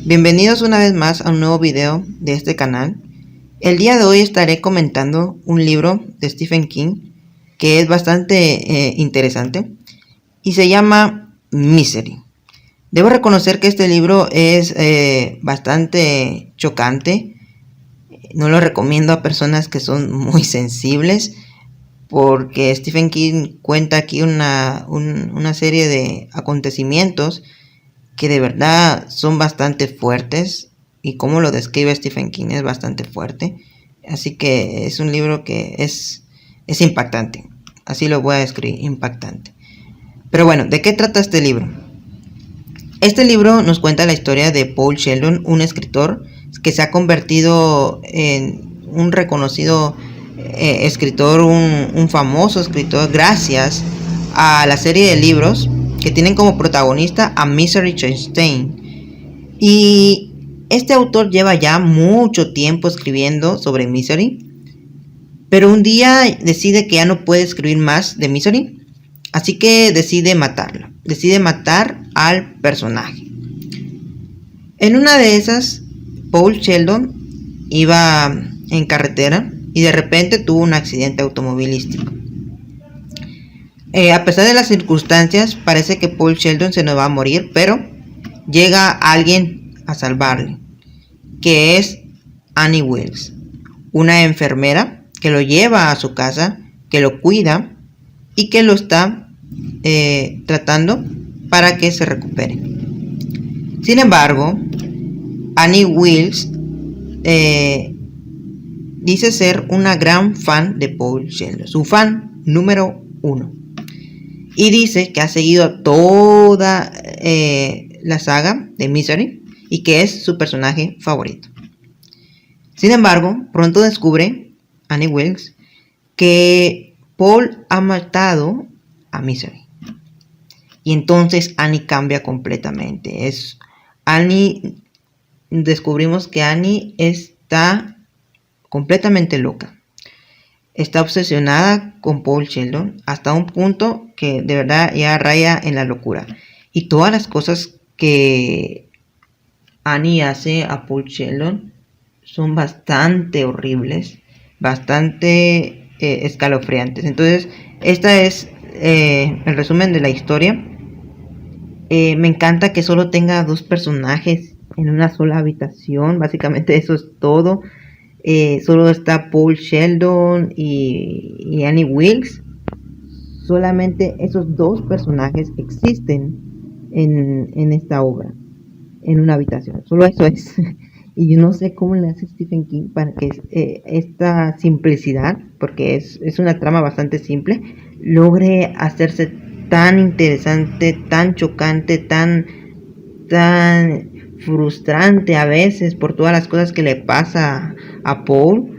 Bienvenidos una vez más a un nuevo video de este canal. El día de hoy estaré comentando un libro de Stephen King que es bastante interesante y se llama Misery. Debo reconocer que este libro es bastante chocante. No lo recomiendo a personas que son muy sensibles, porque Stephen King cuenta aquí una serie de acontecimientos que de verdad son bastante fuertes, y como lo describe Stephen King es bastante fuerte. Así que es un libro que es impactante. Así lo voy a describir, impactante. Pero bueno, ¿de qué trata este libro? Este libro nos cuenta la historia de Paul Sheldon, un escritor que se ha convertido en un reconocido escritor, un famoso escritor, gracias a la serie de libros que tienen como protagonista a Misery Chastain. Y este autor lleva ya mucho tiempo escribiendo sobre Misery, pero un día decide que ya no puede escribir más de Misery, así que decide matarlo. Decide matar al personaje. En una de esas, Paul Sheldon iba en carretera y de repente tuvo un accidente automovilístico. A pesar de las circunstancias, parece que Paul Sheldon se nos va a morir, pero llega alguien a salvarle, que es Annie Wilkes, una enfermera que lo lleva a su casa, que lo cuida y que lo está tratando para que se recupere. Sin embargo, Annie Wilkes dice ser una gran fan de Paul Sheldon, su fan número 1. Y dice que ha seguido toda la saga de Misery y que es su personaje favorito. Sin embargo, pronto descubre Annie Wilkes que Paul ha matado a Misery. Y entonces Annie cambia completamente. Descubrimos que Annie está completamente loca. Está obsesionada con Paul Sheldon hasta un punto que de verdad ya raya en la locura. Y todas las cosas que Annie hace a Paul Sheldon son bastante horribles, bastante escalofriantes. Entonces, esta es el resumen de la historia. Me encanta que solo tenga 2 personajes en una sola habitación. Básicamente eso es todo. Solo está Paul Sheldon y Annie Wilkes. Solamente esos 2 personajes existen en esta obra, en una habitación. Solo eso es. Y yo no sé cómo le hace Stephen King para que esta simplicidad, porque es una trama bastante simple, logre hacerse tan interesante, tan chocante, tan frustrante a veces por todas las cosas que le pasa a Paul.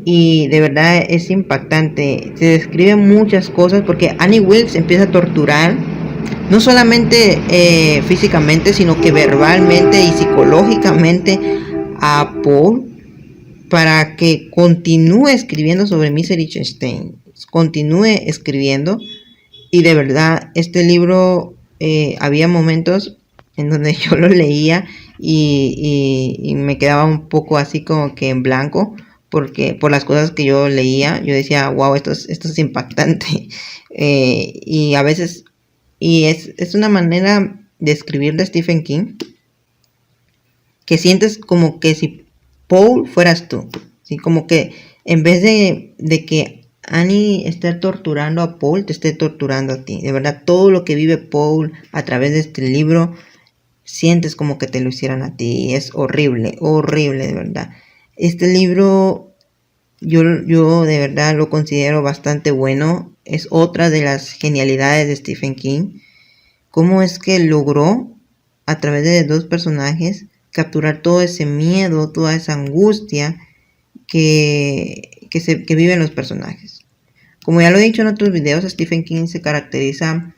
Y de verdad es impactante. Se describen muchas cosas porque Annie Wilkes empieza a torturar, no solamente físicamente, sino que verbalmente y psicológicamente a Paul, para que continúe escribiendo sobre Misery Chastain, continúe escribiendo. Y de verdad este libro, había momentos en donde yo lo leía y me quedaba un poco así como que en blanco, porque por las cosas que yo leía, yo decía, wow, esto es impactante. Y a veces, y es una manera de escribir de Stephen King que sientes como que si Paul fueras tú, ¿sí? Como que en vez de que Annie esté torturando a Paul, te esté torturando a ti. De verdad, todo lo que vive Paul a través de este libro, sientes como que te lo hicieran a ti. Es horrible, horrible, de verdad. Este libro yo de verdad lo considero bastante bueno. Es otra de las genialidades de Stephen King. Cómo es que logró, a través de 2 personajes, capturar todo ese miedo, toda esa angustia que viven los personajes. Como ya lo he dicho en otros videos, Stephen King se caracteriza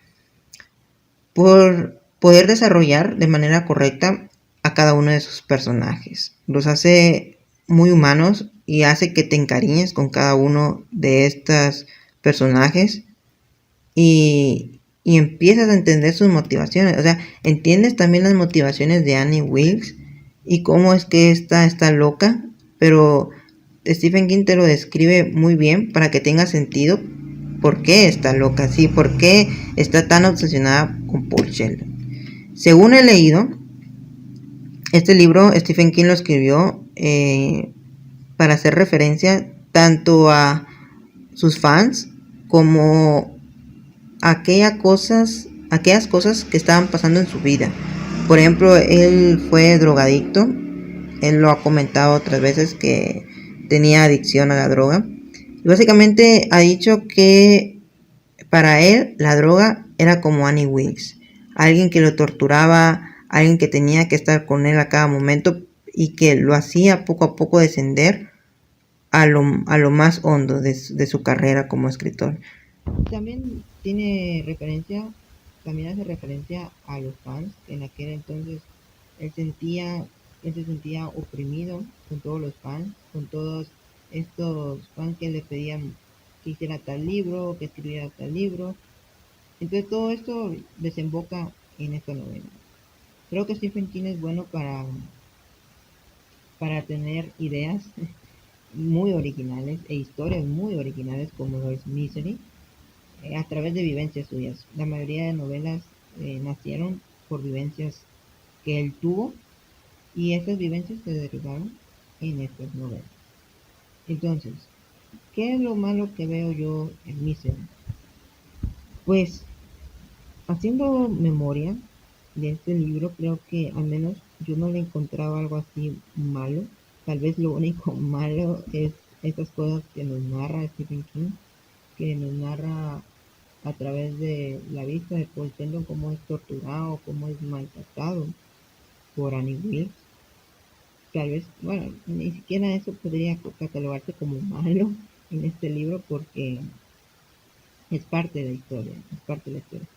por poder desarrollar de manera correcta a cada uno de sus personajes. Los hace muy humanos y hace que te encariñes con cada uno de estos personajes y empiezas a entender sus motivaciones. O sea, entiendes también las motivaciones de Annie Wilkes, y cómo es que esta está loca, pero Stephen King te lo describe muy bien para que tenga sentido por qué está loca, sí, por qué está tan obsesionada con Paul Sheldon. Según he leído, este libro Stephen King lo escribió para hacer referencia tanto a sus fans como a aquellas cosas que estaban pasando en su vida. Por ejemplo, él fue drogadicto. Él lo ha comentado otras veces que tenía adicción a la droga. Y básicamente ha dicho que para él la droga era como Annie Wilkes. Alguien que lo torturaba, alguien que tenía que estar con él a cada momento y que lo hacía poco a poco descender a lo más hondo de su carrera como escritor. También hace referencia a los fans. En aquel entonces él se sentía oprimido con todos los fans, con todos estos fans que le pedían que hiciera tal libro, que escribiera tal libro. Entonces todo esto desemboca en esta novela. Creo que Stephen King es bueno para tener ideas muy originales e historias muy originales como lo es Misery, a través de vivencias suyas. La mayoría de novelas nacieron por vivencias que él tuvo y esas vivencias se derivaron en estas novelas. Entonces, ¿qué es lo malo que veo yo en Misery? Pues, haciendo memoria de este libro, creo que al menos yo no le encontraba algo así malo. Tal vez lo único malo es estas cosas que nos narra Stephen King, que nos narra a través de la vista de Paul Sheldon cómo es torturado, cómo es maltratado por Annie Wilkes. Tal vez, bueno, ni siquiera eso podría catalogarse como malo en este libro porque es parte de la historia, es parte de la historia.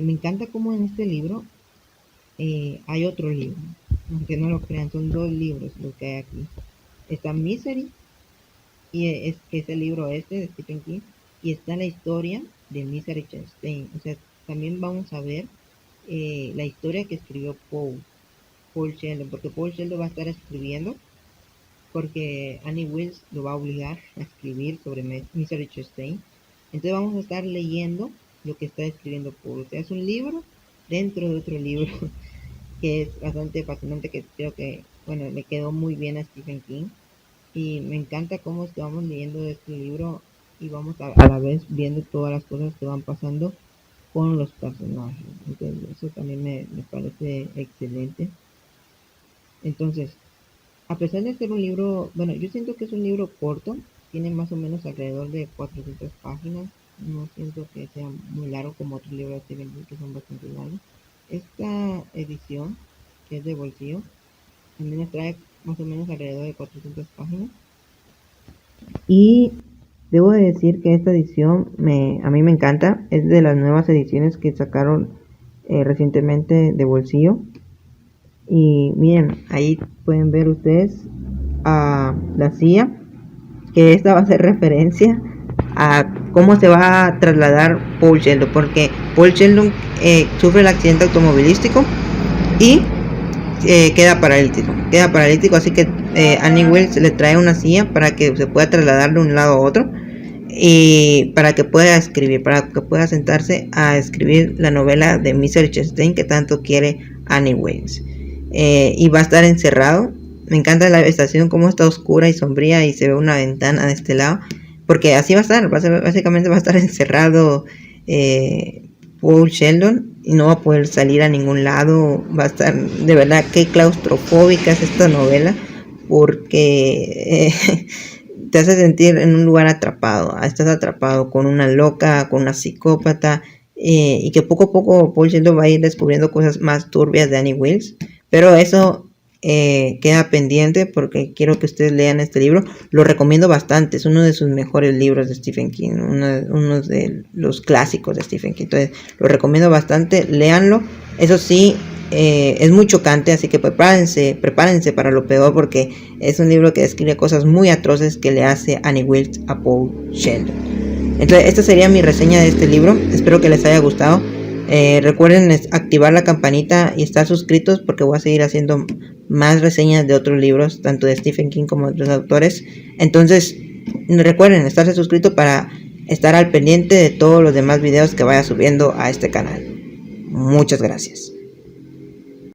Me encanta cómo en este libro hay otro libro, aunque no lo crean, son dos libros los que hay aquí. Está Misery, y es el libro este de Stephen King, y está la historia de Misery Chastain. O sea, también vamos a ver la historia que escribió Paul Sheldon, porque Paul Sheldon va a estar escribiendo, porque Annie Wilkes lo va a obligar a escribir sobre Misery Chastain. Entonces vamos a estar leyendo lo que está escribiendo Paul. O sea, es un libro dentro de otro libro que es bastante fascinante, que creo que, bueno, le quedó muy bien a Stephen King. Y me encanta cómo estamos leyendo este libro y vamos a la vez viendo todas las cosas que van pasando con los personajes. Entonces, eso también me parece excelente. Entonces, a pesar de ser un libro, bueno, yo siento que es un libro corto, tiene más o menos alrededor de 400 páginas. No siento que sea muy largo como otros libros de Stephen King que son bastante largos. Esta edición, que es de bolsillo, también nos trae más o menos alrededor de 400 páginas. Y debo de decir que esta edición a mí me encanta. Es de las nuevas ediciones que sacaron recientemente de bolsillo. Y miren, ahí pueden ver ustedes a la CIA, que esta va a hacer referencia a cómo se va a trasladar Paul Sheldon, porque Paul Sheldon sufre el accidente automovilístico y queda paralítico, así que Annie Wilkes le trae una silla para que se pueda trasladar de un lado a otro y para que pueda escribir, para que pueda sentarse a escribir la novela de Misery Chastain que tanto quiere Annie Wilkes. Y va a estar encerrado. Me encanta la estación, como está oscura y sombría y se ve una ventana de este lado, porque así va a estar, básicamente va a estar encerrado Paul Sheldon y no va a poder salir a ningún lado. Va a estar, de verdad, qué claustrofóbica es esta novela, porque te hace sentir en un lugar atrapado. Estás atrapado con una loca, con una psicópata, y que poco a poco Paul Sheldon va a ir descubriendo cosas más turbias de Annie Wilkes, pero eso queda pendiente porque quiero que ustedes lean este libro. Lo recomiendo bastante, es uno de sus mejores libros de Stephen King, uno de los clásicos de Stephen King. Entonces lo recomiendo bastante, léanlo. Eso sí, es muy chocante, así que prepárense para lo peor, porque es un libro que describe cosas muy atroces que le hace Annie Wilkes a Paul Sheldon. Entonces esta sería mi reseña de este libro, espero que les haya gustado. Recuerden activar la campanita y estar suscritos porque voy a seguir haciendo más reseñas de otros libros, tanto de Stephen King como de otros autores. Entonces recuerden estarse suscritos para estar al pendiente de todos los demás videos que vaya subiendo a este canal. Muchas gracias.